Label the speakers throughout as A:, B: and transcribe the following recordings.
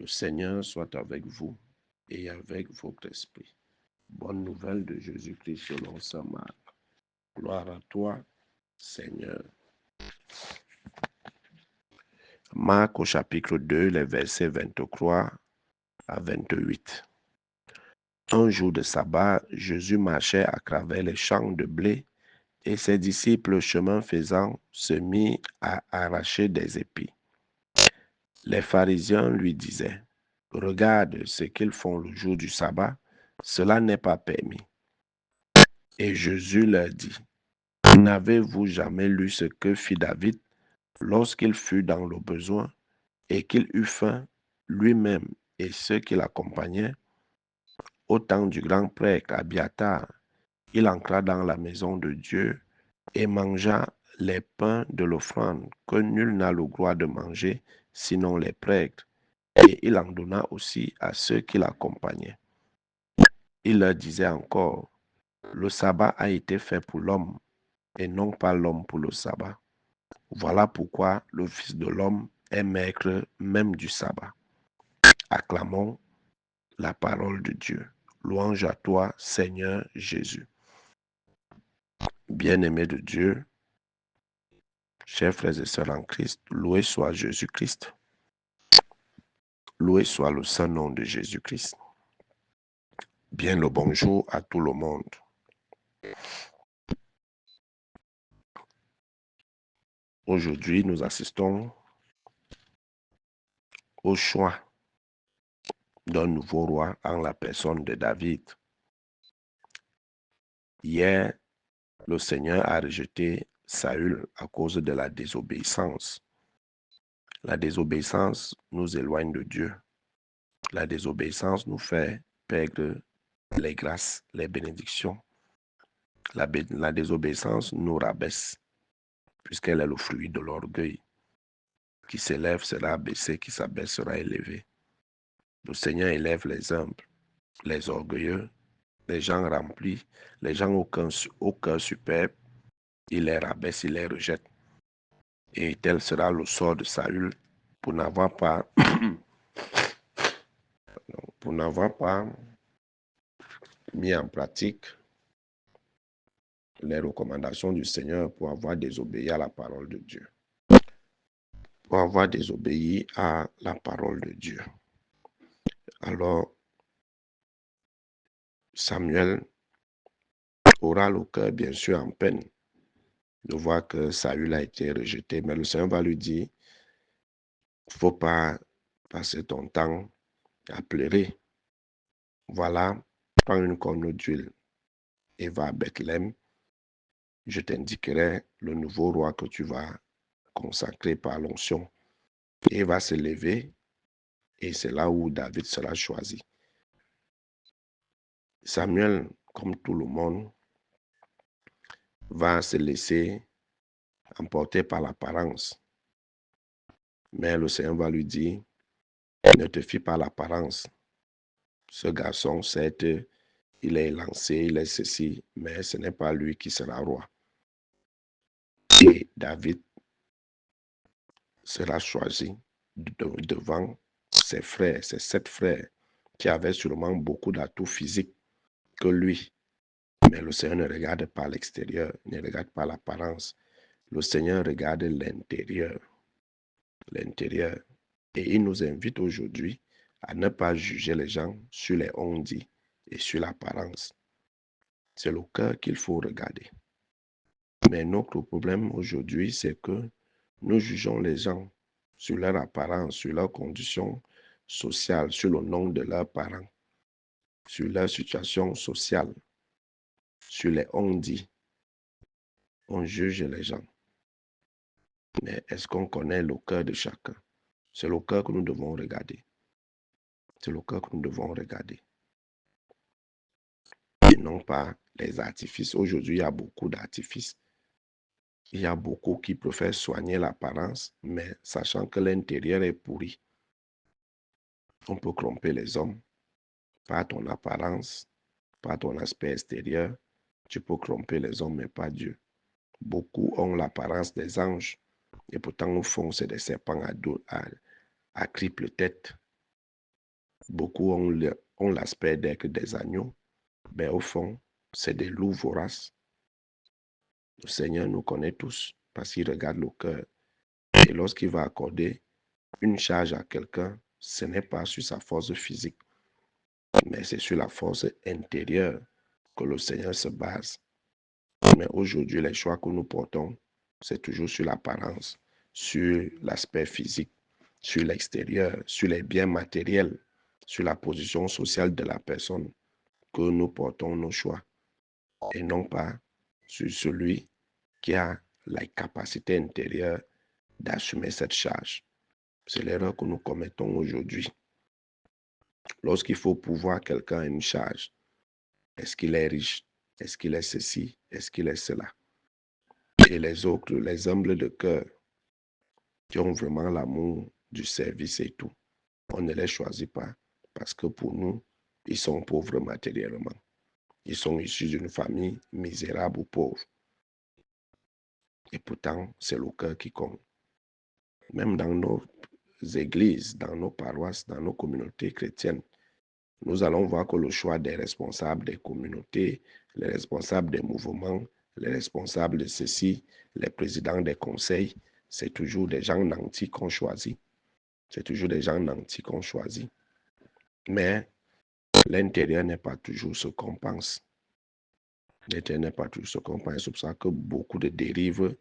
A: Le Seigneur soit avec vous et avec votre esprit. Bonne nouvelle de Jésus-Christ selon saint Marc. Gloire à toi, Seigneur. Marc au chapitre 2, les versets 23 à 28. Un jour de sabbat, Jésus marchait à travers les champs de blé et ses disciples, chemin faisant, se mirent à arracher des épis. Les pharisiens lui disaient, « Regarde ce qu'ils font le jour du sabbat, cela n'est pas permis. » Et Jésus leur dit, « N'avez-vous jamais lu ce que fit David lorsqu'il fut dans le besoin et qu'il eut faim, lui-même et ceux qui l'accompagnaient? Au temps du grand prêtre Abiatar, il entra dans la maison de Dieu et mangea les pains de l'offrande que nul n'a le droit de manger, sinon les prêtres, et il en donna aussi à ceux qui l'accompagnaient. Il leur disait encore, le sabbat a été fait pour l'homme, et non pas l'homme pour le sabbat. Voilà pourquoi le Fils de l'homme est maître même du sabbat. Acclamons la parole de Dieu. Louange à toi, Seigneur Jésus. Bien-aimés de Dieu, chers frères et sœurs en Christ, loué soit Jésus-Christ. Loué soit le saint nom de Jésus-Christ. Bien le bonjour à tout le monde. Aujourd'hui, nous assistons au choix d'un nouveau roi en la personne de David. Hier, le Seigneur a rejeté Saül à cause de la désobéissance. La désobéissance nous éloigne de Dieu. La désobéissance nous fait perdre les grâces, les bénédictions. La désobéissance nous rabaisse, puisqu'elle est le fruit de l'orgueil. Qui s'élève sera abaissé, qui s'abaisse sera élevé. Le Seigneur élève les humbles, les orgueilleux, les gens remplis, les gens au cœur superbe. Il les rabaisse, il les rejette. Et tel sera le sort de Saül pour n'avoir pas mis en pratique les recommandations du Seigneur, pour avoir désobéi à la parole de Dieu. Pour avoir désobéi à la parole de Dieu. Alors, Samuel aura le cœur bien sûr en peine de voir que Saül a été rejeté, mais le Seigneur va lui dire, il ne faut pas passer ton temps à pleurer. Voilà, prends une corne d'huile et va à Bethléem. Je t'indiquerai le nouveau roi que tu vas consacrer par l'onction. Et il va se lever, et c'est là où David sera choisi. Samuel, comme tout le monde, va se laisser emporter par l'apparence. Mais le Seigneur va lui dire, ne te fie pas à l'apparence. Ce garçon, certes, il est lancé, il est ceci, mais ce n'est pas lui qui sera roi. Et David sera choisi devant ses frères, ses 7 frères, qui avaient sûrement beaucoup d'atouts physiques que lui. Mais le Seigneur ne regarde pas l'extérieur, ne regarde pas l'apparence. Le Seigneur regarde l'intérieur. L'intérieur. Et il nous invite aujourd'hui à ne pas juger les gens sur les on-dit et sur l'apparence. C'est le cœur qu'il faut regarder. Mais notre problème aujourd'hui, c'est que nous jugeons les gens sur leur apparence, sur leurs conditions sociales, sur le nom de leurs parents, sur leur situation sociale, sur les on-dit. On juge les gens. Mais est-ce qu'on connaît le cœur de chacun? C'est le cœur que nous devons regarder. C'est le cœur que nous devons regarder. Et non pas les artifices. Aujourd'hui, il y a beaucoup d'artifices. Il y a beaucoup qui préfèrent soigner l'apparence, mais sachant que l'intérieur est pourri. On peut tromper les hommes par ton apparence, par ton aspect extérieur. Tu peux tromper les hommes, mais pas Dieu. Beaucoup ont l'apparence des anges, et pourtant au fond, c'est des serpents à triple tête. Beaucoup ont l'aspect d'être des agneaux, mais au fond, c'est des loups voraces. Le Seigneur nous connaît tous parce qu'il regarde le cœur. Et lorsqu'il va accorder une charge à quelqu'un, ce n'est pas sur sa force physique, mais c'est sur la force intérieure que le Seigneur se base. Mais aujourd'hui, les choix que nous portons, c'est toujours sur l'apparence, sur l'aspect physique, sur l'extérieur, sur les biens matériels, sur la position sociale de la personne que nous portons nos choix et non pas sur celui qui a la capacité intérieure d'assumer cette charge. C'est l'erreur que nous commettons aujourd'hui. Lorsqu'il faut pouvoir quelqu'un une charge, est-ce qu'il est riche? Est-ce qu'il est ceci? Est-ce qu'il est cela? Et les autres, les humbles de cœur, qui ont vraiment l'amour du service et tout, on ne les choisit pas parce que pour nous, ils sont pauvres matériellement. Ils sont issus d'une famille misérable ou pauvre. Et pourtant, c'est le cœur qui compte. Même dans nos églises, dans nos paroisses, dans nos communautés chrétiennes, nous allons voir que le choix des responsables des communautés, les responsables des mouvements, les responsables de ceci, les présidents des conseils, c'est toujours des gens nantis qu'on choisit. C'est toujours des gens nantis qu'on choisit. Mais l'intérieur n'est pas toujours ce qu'on pense. L'intérieur n'est pas toujours ce qu'on pense. C'est pour ça que beaucoup de dérives,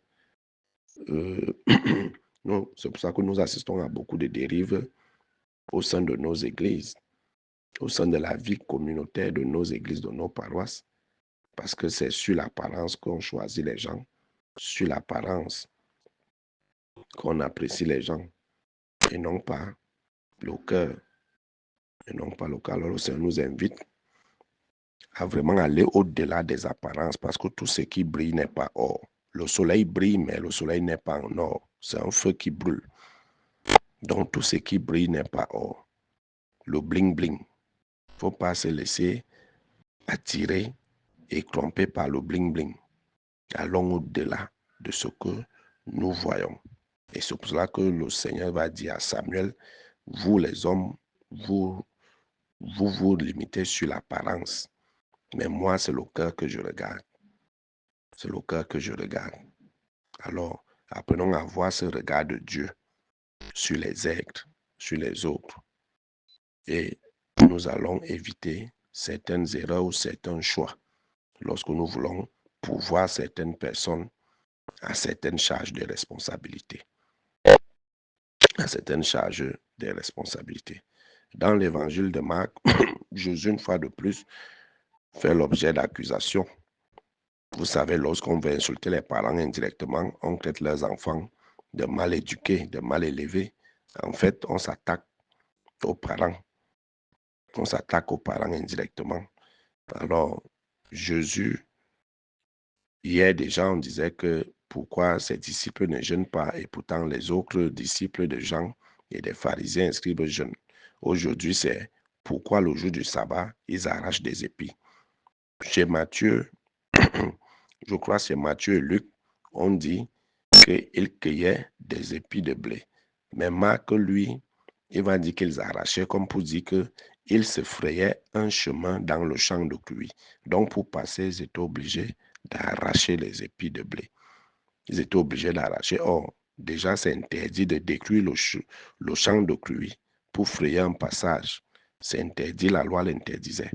A: non, c'est pour ça que nous assistons à beaucoup de dérives au sein de nos églises, au sein de la vie communautaire de nos églises, de nos paroisses, parce que c'est sur l'apparence qu'on choisit les gens, sur l'apparence qu'on apprécie les gens, et non pas le cœur. Et non pas le cœur. Alors le Seigneur nous invite à vraiment aller au-delà des apparences, parce que tout ce qui brille n'est pas or. Le soleil brille, mais le soleil n'est pas en or. C'est un feu qui brûle. Donc tout ce qui brille n'est pas or. Le bling-bling. Il ne faut pas se laisser attirer et tromper par le bling-bling. Allons au-delà de ce que nous voyons. Et c'est pour cela que le Seigneur va dire à Samuel, vous les hommes, vous vous limitez sur l'apparence. Mais moi, c'est le cœur que je regarde. C'est le cœur que je regarde. Alors, apprenons à voir ce regard de Dieu sur les êtres, sur les autres. Et nous allons éviter certaines erreurs ou certains choix lorsque nous voulons pouvoir certaines personnes à certaines charges de responsabilité. À certaines charges de responsabilité. Dans l'évangile de Marc, Jésus, une fois de plus, fait l'objet d'accusations. Vous savez, lorsqu'on veut insulter les parents indirectement, on traite leurs enfants de mal éduqués, de mal élevés. En fait, on s'attaque aux parents. On s'attaque aux parents indirectement. Alors, Jésus, hier déjà, on disait que pourquoi ses disciples ne jeûnent pas et pourtant les autres disciples de Jean et des pharisiens inscribent jeûnent. Aujourd'hui, c'est pourquoi le jour du sabbat, ils arrachent des épis. Chez Matthieu, je crois que c'est Matthieu et Luc, on dit qu'ils cueillaient des épis de blé. Mais Marc, lui, il va dire qu'ils arrachaient comme pour dire qu'ils se frayaient un chemin dans le champ de cuit. Donc pour passer, ils étaient obligés d'arracher les épis de blé. Ils étaient obligés d'arracher. Or, déjà, c'est interdit de détruire le champ de cuit pour frayer un passage. C'est interdit, la loi l'interdisait.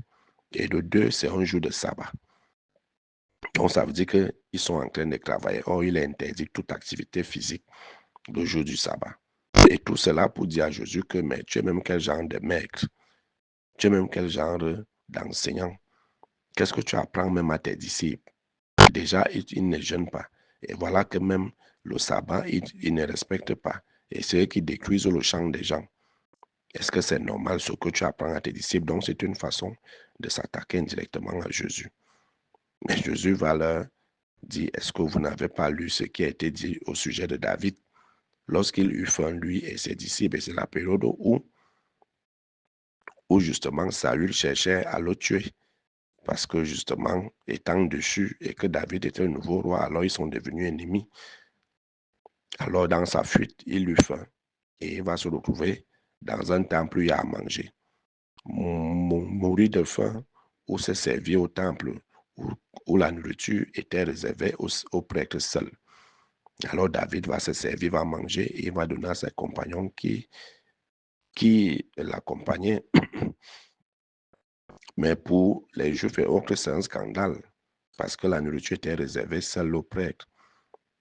A: Et de deux, c'est un jour de sabbat. Donc, ça veut dire qu'ils sont en train de travailler. Or, il est interdit toute activité physique le jour du sabbat. Et tout cela pour dire à Jésus que, mais tu es même quel genre de maître? Tu es même quel genre d'enseignant? Qu'est-ce que tu apprends même à tes disciples? Déjà, ils ne jeûnent pas. Et voilà que même le sabbat, ils ne respectent pas. Et c'est eux qui détruisent le champ des gens. Est-ce que c'est normal ce que tu apprends à tes disciples? Donc, c'est une façon de s'attaquer indirectement à Jésus. Mais Jésus va leur dire, est-ce que vous n'avez pas lu ce qui a été dit au sujet de David lorsqu'il eut faim, lui et ses disciples? Et c'est la période où justement Saül cherchait à le tuer. Parce que justement, étant dessus et que David était un nouveau roi, alors ils sont devenus ennemis. Alors dans sa fuite, il eut faim. Et il va se retrouver dans un temple où il y a à manger. mourir de faim ou se servir au temple où la nourriture était réservée aux prêtres seuls. Alors David va se servir, va manger et il va donner à ses compagnons qui l'accompagnaient. Mais pour les Juifs et autres, c'est un scandale parce que la nourriture était réservée seule aux prêtres.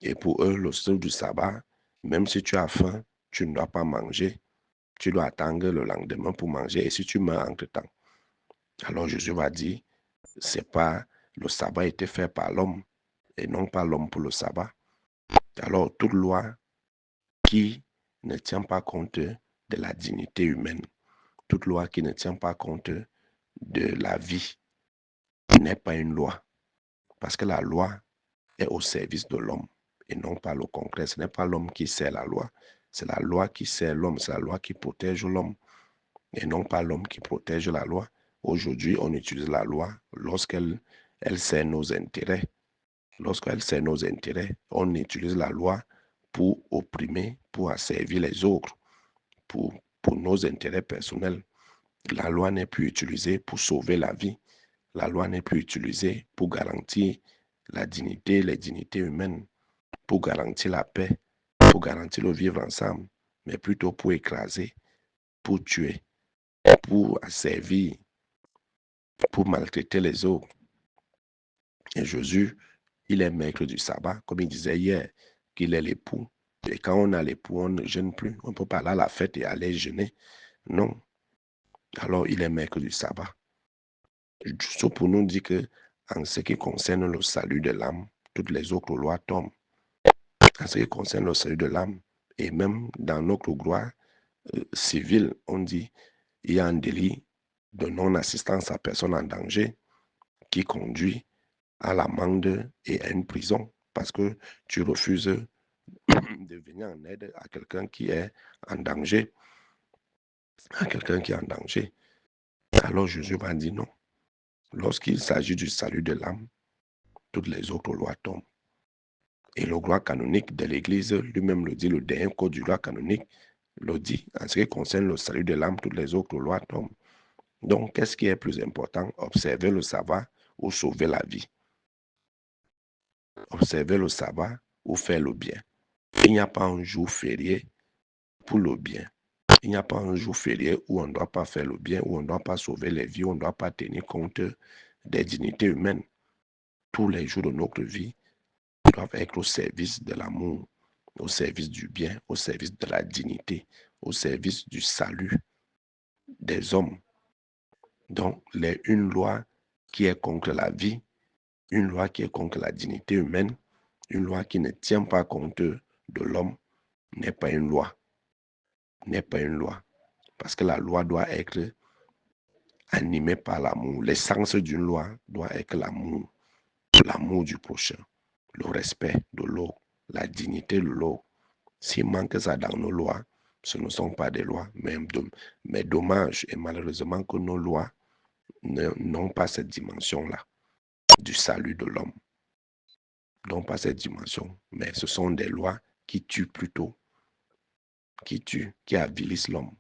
A: Et pour eux, le jour du sabbat, même si tu as faim, tu ne dois pas manger. Tu dois attendre le lendemain pour manger et si tu meurs entre-temps. Alors Jésus va dire, c'est pas le sabbat a été fait par l'homme et non pas l'homme pour le sabbat. Alors toute loi qui ne tient pas compte de la dignité humaine, toute loi qui ne tient pas compte de la vie n'est pas une loi. Parce que la loi est au service de l'homme et non pas le contraire. Ce n'est pas l'homme qui sert la loi, c'est la loi qui sert l'homme, c'est la loi qui protège l'homme et non pas l'homme qui protège la loi. Aujourd'hui, on utilise la loi lorsqu'elle sert nos intérêts. Lorsqu'elle sert nos intérêts, on utilise la loi pour opprimer, pour asservir les autres, pour nos intérêts personnels. La loi n'est plus utilisée pour sauver la vie. La loi n'est plus utilisée pour garantir la dignité, les dignités humaines, pour garantir la paix, pour garantir le vivre ensemble, mais plutôt pour écraser, pour tuer, pour asservir, pour maltraiter les autres. Et Jésus, il est maître du sabbat, comme il disait hier, qu'il est l'époux. Et quand on a l'époux, on ne jeûne plus. On ne peut pas aller à la fête et aller jeûner. Non. Alors, il est maître du sabbat. Juste pour nous dire que, en ce qui concerne le salut de l'âme, toutes les autres lois tombent. En ce qui concerne le salut de l'âme, et même dans notre droit civil, on dit il y a un délit de non-assistance à personne en danger qui conduit à l'amende et à une prison parce que tu refuses de venir en aide à quelqu'un qui est en danger, Alors Jésus va dire non. Lorsqu'il s'agit du salut de l'âme, toutes les autres lois tombent. Et le droit canonique de l'Église lui-même le dit, le dernier code du droit canonique le dit. En ce qui concerne le salut de l'âme, toutes les autres lois tombent. Donc, qu'est-ce qui est plus important? Observer le sabbat ou sauver la vie? Observer le sabbat ou faire le bien? Il n'y a pas un jour férié pour le bien. Il n'y a pas un jour férié où on ne doit pas faire le bien, où on ne doit pas sauver les vies, où on ne doit pas tenir compte des dignités humaines. Tous les jours de notre vie doivent être au service de l'amour, au service du bien, au service de la dignité, au service du salut des hommes. Donc, une loi qui est contre la vie, une loi qui est contre la dignité humaine, une loi qui ne tient pas compte de l'homme, n'est pas une loi. N'est pas une loi. Parce que la loi doit être animée par l'amour. L'essence d'une loi doit être l'amour. L'amour du prochain, le respect de l'autre, la dignité de l'autre. S'il manque ça dans nos lois, ce ne sont pas des lois, mais dommage et malheureusement que nos lois n'ont pas cette dimension-là du salut de l'homme. N'ont pas cette dimension, mais ce sont des lois qui tuent plutôt, qui avilissent l'homme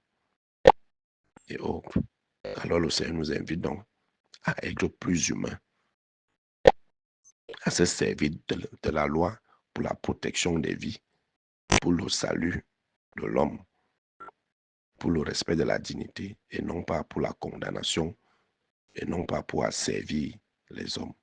A: et autres. Alors le Seigneur nous invite donc à être plus humains, à se servir de la loi pour la protection des vies, pour le salut de l'homme, pour le respect de la dignité et non pas pour la condamnation et non pas pour asservir les hommes.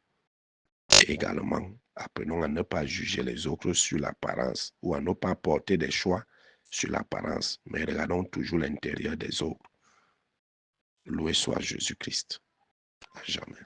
A: Et également, apprenons à ne pas juger les autres sur l'apparence ou à ne pas porter des choix sur l'apparence, mais regardons toujours l'intérieur des autres. Loué soit Jésus-Christ. À jamais.